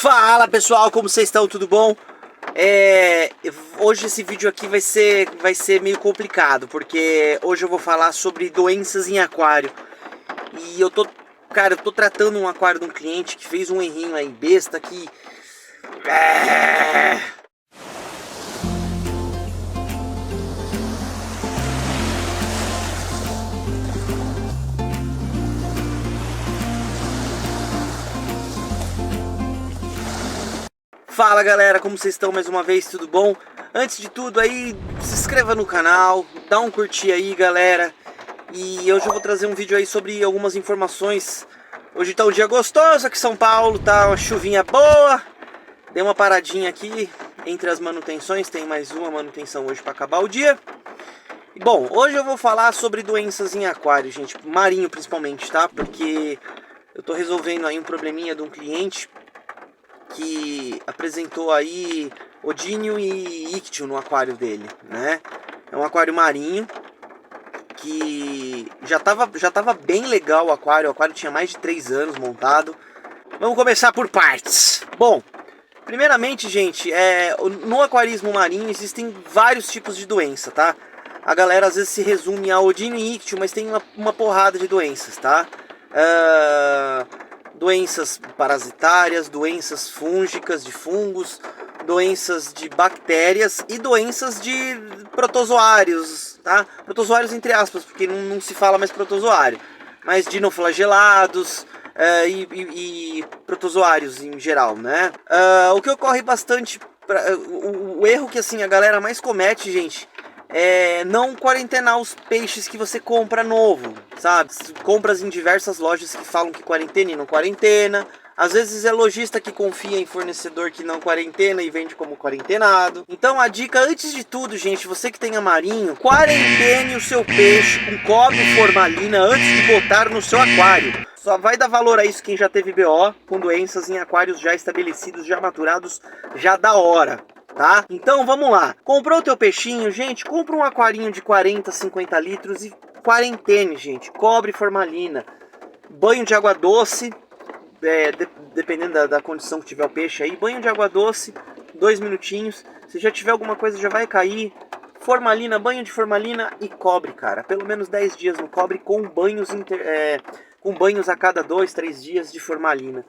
Fala pessoal, como vocês estão? Tudo bom? Hoje esse vídeo aqui vai ser meio complicado, porque hoje eu vou falar sobre doenças em aquário. E eu tô tratando um aquário de um cliente que fez um errinho aí, besta, que... Fala galera, como vocês estão mais uma vez, tudo bom? Antes de tudo aí, se inscreva no canal, dá um curtir aí galera. E hoje eu vou trazer um vídeo aí sobre algumas informações. Hoje tá um dia gostoso aqui em São Paulo, tá uma chuvinha boa. Dei uma paradinha aqui entre as manutenções, tem mais uma manutenção hoje para acabar o dia. E bom, hoje eu vou falar sobre doenças em aquário, gente, marinho principalmente, tá? Porque eu tô resolvendo aí um probleminha de um cliente que apresentou aí odínio e íctio no aquário dele, né? É um aquário marinho que já tava bem legal o aquário tinha mais de 3 anos montado. Vamos começar por partes. Bom, primeiramente, gente, no aquarismo marinho existem vários tipos de doença, tá? A galera às vezes se resume a odínio e íctio, mas tem uma porrada de doenças, tá? Doenças parasitárias, doenças fúngicas de fungos, doenças de bactérias e doenças de protozoários, tá? Protozoários entre aspas, porque não se fala mais protozoário, mas dinoflagelados e protozoários em geral, né? O que ocorre bastante, o erro que assim a galera mais comete, gente, é não quarentenar os peixes que você compra novo, sabe? Compras em diversas lojas que falam que quarentena e não quarentena. Às vezes é lojista que confia em fornecedor que não quarentena e vende como quarentenado. Então a dica, antes de tudo, gente, você que tenha marinho, quarentene o seu peixe com cobre e formalina antes de botar no seu aquário. Só vai dar valor a isso quem já teve BO com doenças em aquários já estabelecidos, já maturados, já da hora. Tá? Então vamos lá, comprou o teu peixinho, gente, compra um aquarinho de 40, 50 litros e quarentene, gente, cobre formalina, banho de água doce, dependendo da condição que tiver o peixe aí, banho de água doce, 2 minutinhos, se já tiver alguma coisa já vai cair, formalina, banho de formalina e cobre, cara, pelo menos 10 dias no cobre com banhos a cada 2, 3 dias de formalina.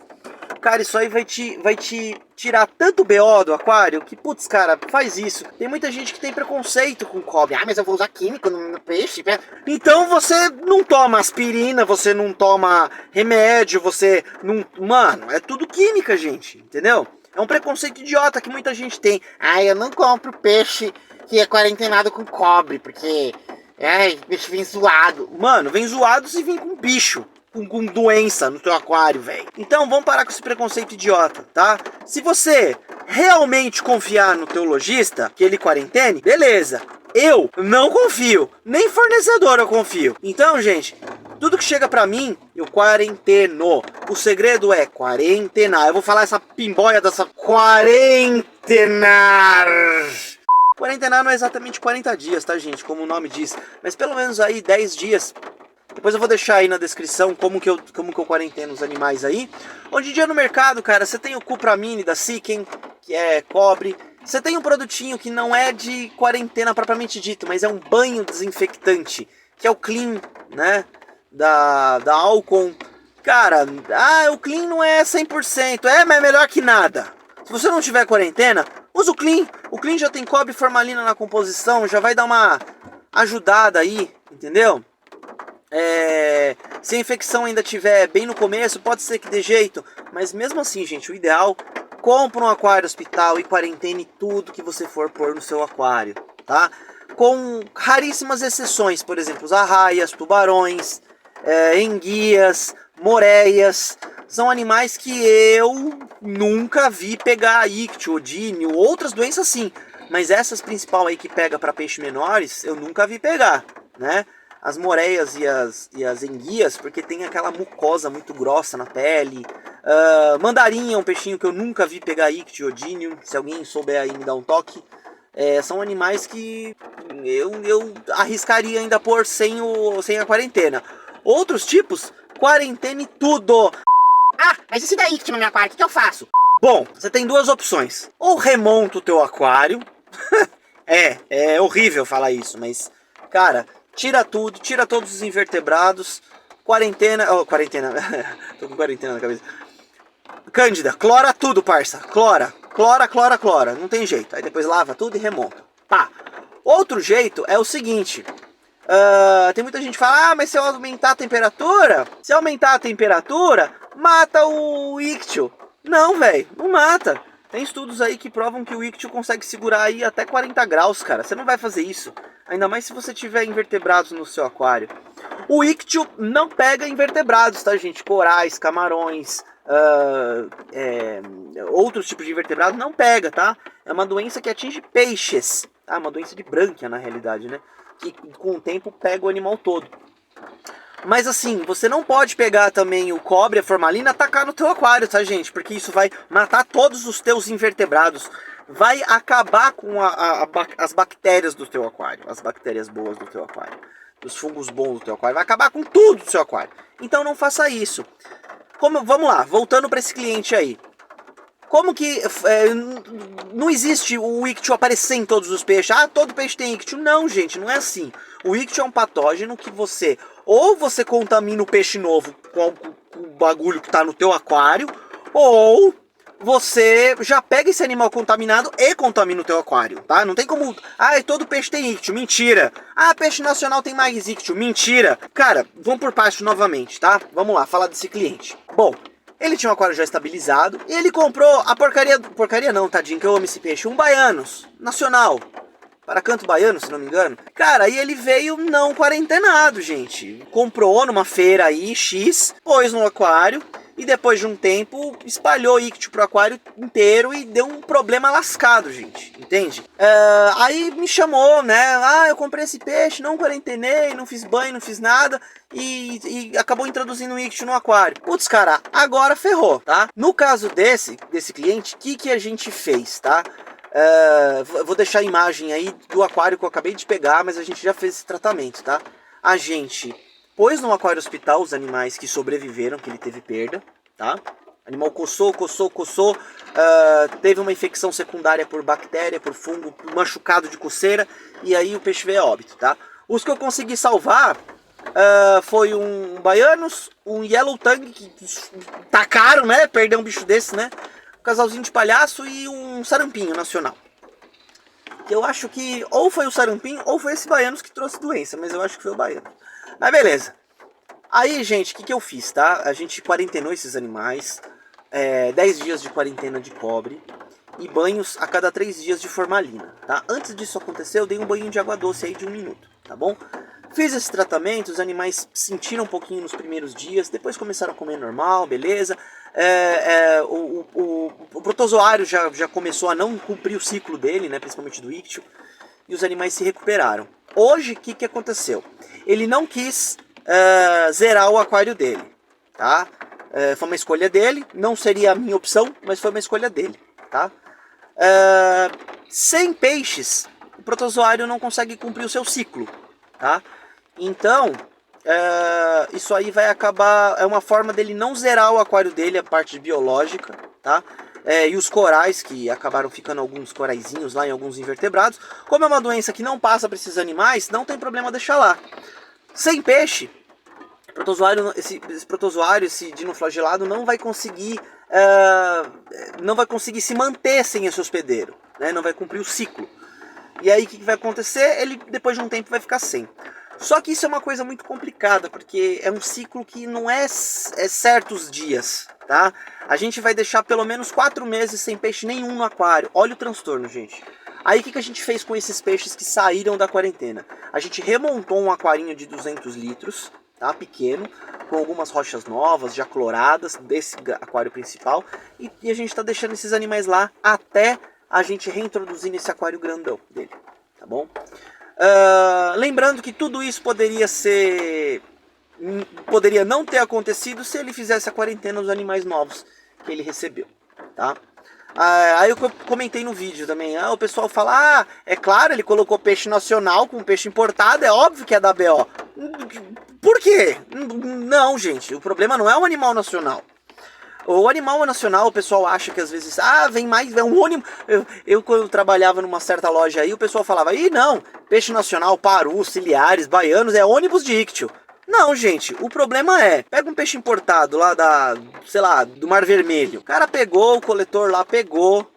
Cara, isso aí vai te tirar tanto BO do aquário que, putz, cara, faz isso. Tem muita gente que tem preconceito com cobre. Ah, mas eu vou usar químico no peixe. Então você não toma aspirina, você não toma remédio, você não... Mano, é tudo química, gente, entendeu? É um preconceito idiota que muita gente tem. Ah, eu não compro peixe que é quarentenado com cobre, porque... peixe vem zoado. Mano, vem zoado se vem com bicho. Com doença no teu aquário, velho. Então vamos parar com esse preconceito idiota, tá? Se você realmente confiar no teu lojista, que ele quarentene, beleza. Eu não confio, nem fornecedor eu confio. Então, gente, tudo que chega pra mim, eu quarenteno. O segredo é quarentenar. Eu vou falar essa pimbóia dessa quarentenar. Quarentenar não é exatamente 40 dias, tá, gente? Como o nome diz. Mas pelo menos aí 10 dias. Depois eu vou deixar aí na descrição como que eu quarenteno os animais aí. Hoje em dia no mercado, cara, você tem o Cupramine da Siken, que é cobre. Você tem um produtinho que não é de quarentena propriamente dito, mas é um banho desinfectante, que é o Clean, né? Da Alcon. Cara, o Clean não é 100%, mas é melhor que nada. Se você não tiver quarentena, usa o Clean. O Clean já tem cobre e formalina na composição, já vai dar uma ajudada aí, entendeu? Se a infecção ainda tiver bem no começo, pode ser que dê jeito, mas mesmo assim, gente, o ideal, compra um aquário hospital e quarentene tudo que você for pôr no seu aquário, tá? Com raríssimas exceções, por exemplo, os arraias, tubarões, enguias, moreias, são animais que eu nunca vi pegar íctio, odínio, outras doenças sim, mas essas principais aí que pega para peixes menores, eu nunca vi pegar, né? As moreias e as enguias, porque tem aquela mucosa muito grossa na pele. Mandarim é um peixinho que eu nunca vi pegar íctio, odínio. Se alguém souber aí me dar um toque. São animais que eu arriscaria ainda pôr sem a quarentena. Outros tipos, quarentene tudo. Ah, mas e se der íctio no meu aquário, o que eu faço? Bom, você tem duas opções. Ou remonta o teu aquário. É horrível falar isso, mas, cara, tira tudo, tira todos os invertebrados. Quarentena, tô com quarentena na cabeça. Cândida, clora tudo, parça. Clora, não tem jeito. Aí depois lava tudo e remonta. Pá. Outro jeito é o seguinte. Tem muita gente que fala, mas se eu aumentar a temperatura, mata o ictio. Não, velho, não mata. Tem estudos aí que provam que o ictio consegue segurar aí até 40 graus, cara. Você não vai fazer isso. Ainda mais se você tiver invertebrados no seu aquário. O ictio não pega invertebrados, tá, gente? Corais, camarões, outros tipos de invertebrados não pega, tá? É uma doença que atinge peixes, tá? Uma doença de brânquia, na realidade, né? Que com o tempo pega o animal todo. Mas assim, você não pode pegar também o cobre, a formalina, e atacar no teu aquário, tá, gente? Porque isso vai matar todos os teus invertebrados. Vai acabar com as bactérias do teu aquário, as bactérias boas do teu aquário, os fungos bons do teu aquário. Vai acabar com tudo do seu aquário. Então não faça isso. Vamos lá, voltando para esse cliente aí. Como que não existe o ictio aparecer em todos os peixes? Ah, todo peixe tem ictio. Não, gente, não é assim. O ictio é um patógeno que você contamina o peixe novo com o bagulho que está no teu aquário, ou você já pega esse animal contaminado e contamina o teu aquário, tá? Não tem como... Ah, todo peixe tem ictio. Mentira. Ah, peixe nacional tem mais ictio. Mentira. Cara, vamos por parte novamente, tá? Vamos lá, falar desse cliente. Bom, ele tinha um aquário já estabilizado e ele comprou a porcaria... Porcaria não, tadinho, que eu amo esse peixe. Um Baianos, nacional. Para canto baiano, se não me engano. Cara, aí ele veio não quarentenado, gente. Comprou numa feira aí, X, pôs no aquário e depois de um tempo espalhou ictio pro aquário inteiro e deu um problema lascado, gente. Entende? Aí me chamou, né? Ah, eu comprei esse peixe, não quarentenei, não fiz banho, não fiz nada e acabou introduzindo ictio no aquário. Putz, cara, agora ferrou, tá? No caso desse cliente, o que a gente fez, tá? Vou deixar a imagem aí do aquário que eu acabei de pegar, mas a gente já fez esse tratamento, tá? A gente pôs no aquário hospital os animais que sobreviveram, que ele teve perda, tá? O animal coçou, teve uma infecção secundária por bactéria, por fungo, por machucado de coceira, e aí o peixe veio a óbito, tá? Os que eu consegui salvar foi um Baianos, um Yellow Tongue, que tá caro, né? Perder um bicho desse, né? Um casalzinho de palhaço e um sarampinho nacional. Eu acho que ou foi o sarampinho ou foi esse Baianos que trouxe doença, mas eu acho que foi o Baiano. Mas beleza. Aí, gente, o que eu fiz, tá? A gente quarentenou esses animais, 10 dias de quarentena de cobre e banhos a cada 3 dias de formalina, tá? Antes disso acontecer, eu dei um banho de água doce aí de 1 minuto, tá bom? Fiz esse tratamento, os animais sentiram um pouquinho nos primeiros dias, depois começaram a comer normal, beleza. O protozoário já começou a não cumprir o ciclo dele, né, principalmente do ictio, e os animais se recuperaram. Hoje, o que aconteceu? Ele não quis zerar o aquário dele, tá? Foi uma escolha dele, não seria a minha opção, mas foi uma escolha dele, tá? Sem peixes, o protozoário não consegue cumprir o seu ciclo, tá? Então, isso aí vai acabar... É uma forma dele não zerar o aquário dele, a parte biológica, tá? E os corais, que acabaram ficando alguns coraizinhos lá em alguns invertebrados. Como é uma doença que não passa para esses animais, não tem problema deixar lá. Sem peixe, esse protozoário, esse dinoflagelado, não vai conseguir se manter sem esse hospedeiro, né? Não vai cumprir o ciclo. E aí o que vai acontecer? Ele depois de um tempo vai ficar sem. Só que isso é uma coisa muito complicada, porque é um ciclo que não é certos dias, tá? A gente vai deixar pelo menos 4 meses sem peixe nenhum no aquário. Olha o transtorno, gente. Aí o que a gente fez com esses peixes que saíram da quarentena? A gente remontou um aquarinho de 200 litros, tá? Pequeno, com algumas rochas novas, já cloradas, desse aquário principal. E a gente está deixando esses animais lá até a gente reintroduzir nesse aquário grandão dele, tá bom? Lembrando que tudo isso poderia não ter acontecido se ele fizesse a quarentena dos animais novos que ele recebeu, tá? Aí eu comentei no vídeo também, o pessoal fala, é claro, ele colocou peixe nacional com peixe importado, é óbvio que é da BO. Por quê? Não, gente, o problema não é o animal nacional. O animal nacional, o pessoal acha que às vezes, vem mais, é um ônibus. Eu quando trabalhava numa certa loja aí, o pessoal falava, não, peixe nacional, paru, ciliares, baianos, é ônibus de ictio. Não, gente, o problema é, pega um peixe importado lá sei lá, do Mar Vermelho. O cara pegou, o coletor lá pegou,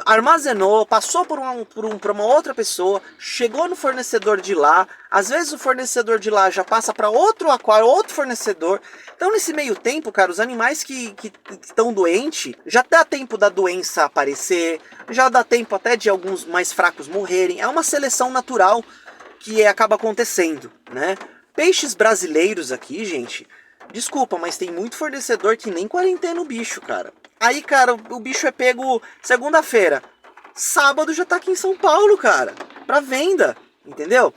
armazenou, passou por uma outra pessoa, chegou no fornecedor de lá, às vezes o fornecedor de lá já passa para outro aquário, outro fornecedor. Então nesse meio tempo, cara, os animais que estão doentes, já dá tempo da doença aparecer, já dá tempo até de alguns mais fracos morrerem. É uma seleção natural que acaba acontecendo, né? Peixes brasileiros aqui, gente, desculpa, mas tem muito fornecedor que nem quarentena o bicho, cara. Aí, cara, o bicho é pego segunda-feira. Sábado já tá aqui em São Paulo, cara, pra venda, entendeu?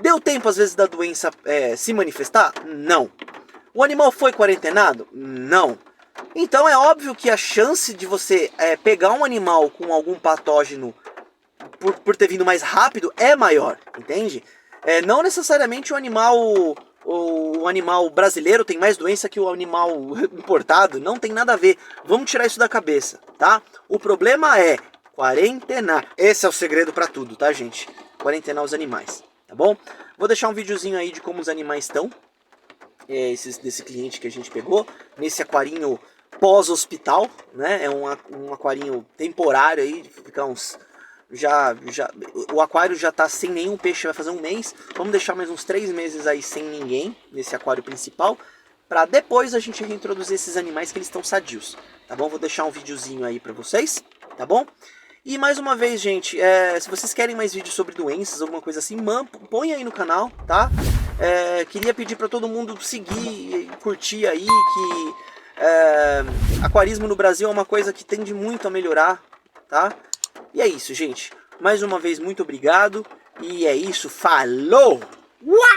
Deu tempo, às vezes, da doença se manifestar? Não. O animal foi quarentenado? Não. Então é óbvio que a chance de você pegar um animal com algum patógeno por ter vindo mais rápido é maior, entende? Não necessariamente o animal brasileiro tem mais doença que o animal importado, não tem nada a ver. Vamos tirar isso da cabeça, tá? O problema é quarentenar. Esse é o segredo pra tudo, tá, gente? Quarentenar os animais, tá bom? Vou deixar um videozinho aí de como os animais estão, desse cliente que a gente pegou, nesse aquarinho pós-hospital, né? É um aquarinho temporário aí, ficar uns... o aquário já tá sem nenhum peixe, vai fazer um mês. Vamos deixar mais uns 3 meses aí sem ninguém nesse aquário principal, para depois a gente reintroduzir esses animais que eles estão sadios, tá bom? Vou deixar um videozinho aí para vocês, tá bom? E mais uma vez, gente, se vocês querem mais vídeos sobre doenças, alguma coisa assim, põe aí no canal, tá? Queria pedir para todo mundo seguir, curtir aí, que aquarismo no Brasil é uma coisa que tende muito a melhorar, tá? E é isso, gente. Mais uma vez, muito obrigado. E é isso. Falou!